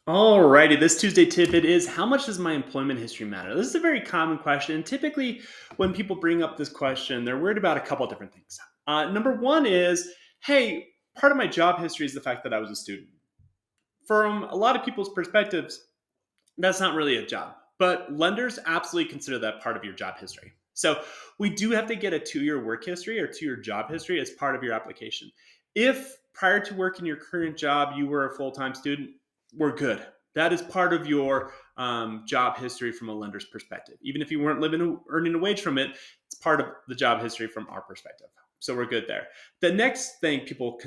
Alrighty, this Tuesday tidbit is how much does my employment history matter? This is a very common question. And typically, when people bring up this question, they're worried about a couple of different things. Number one is, hey, part of my job history is the fact that I was a student. From a lot of people's perspectives, that's not really a job, but lenders absolutely consider that part of your job history. So we do have to get a 2-year work history or 2-year job history as part of your application. If prior to working your current job, you were a full time student, we're good. That is part of your job history from a lender's perspective. Even if you weren't earning a wage from it, it's part of the job history from our perspective. So we're good there. The next thing people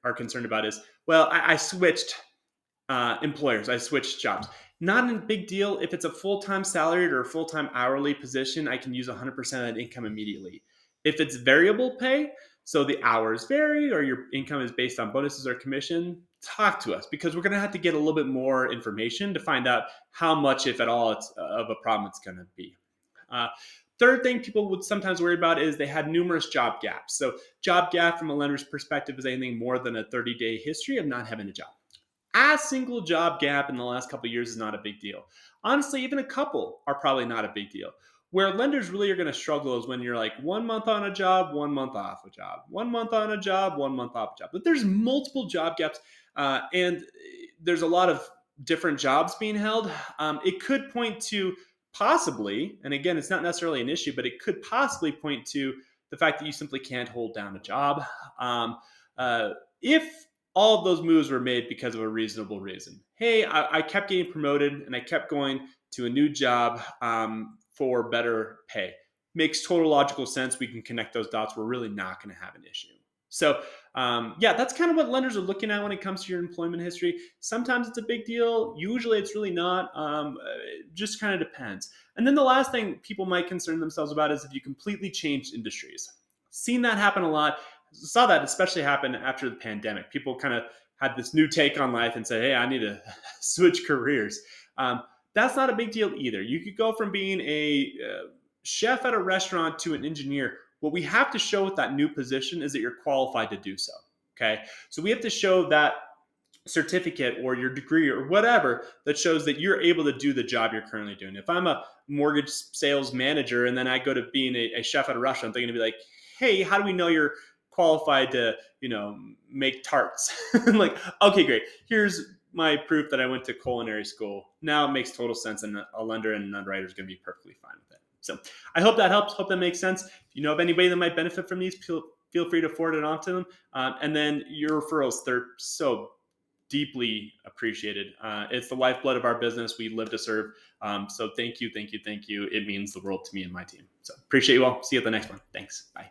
are concerned about is, well, I switched employers. I switched jobs. Not a big deal. If it's a full-time salaried or a full-time hourly position, I can use 100% of that income immediately. If it's variable pay, so the hours vary or your income is based on bonuses or commission, talk to us because we're going to have to get a little bit more information to find out how much, if at all, it's of a problem it's going to be. Uh, Third thing people would sometimes worry about is they had numerous job gaps. So job gap from a lender's perspective is anything more than a 30-day history of not having a job. A single job gap in the last couple of years is not a big deal. Honestly, even a couple are probably not a big deal. Where lenders really are going to struggle is when you're like 1 month on a job, 1 month off a job, 1 month on a job, 1 month off a job. But there's multiple job gaps, and there's a lot of different jobs being held. It could point to possibly, and again, it's not necessarily an issue, but it could possibly point to the fact that you simply can't hold down a job. If all of those moves were made because of a reasonable reason. Hey, I kept getting promoted and I kept going to a new job for better pay. Makes total logical sense. We can connect those dots. We're really not going to have an issue. So, yeah, that's kind of what lenders are looking at when it comes to your employment history. Sometimes it's a big deal. Usually it's really not. It just kind of depends. And then the last thing people might concern themselves about is if you completely changed industries. Seen that happen a lot. Saw that especially happen after the pandemic. People kind of had this new take on life and said, hey, I need to switch careers. That's not a big deal either. You could go from being a chef at a restaurant to an engineer. What we have to show with that new position is that you're qualified to do so. Okay. So we have to show that certificate or your degree or whatever that shows that you're able to do the job you're currently doing. If I'm a mortgage sales manager and then I go to being a chef at a restaurant, they're going to be like, hey, how do we know you're qualified to, make tarts? Like, okay, great. Here's my proof that I went to culinary school. Now it makes total sense, and a lender and an underwriter is going to be perfectly fine with it. So I hope that helps. Hope that makes sense. If you know of anybody that might benefit from these, feel free to forward it on to them. And then your referrals, they're so deeply appreciated. It's the lifeblood of our business. We live to serve. So thank you, thank you, thank you. It means the world to me and my team. So appreciate you all. See you at the next one. Thanks. Bye.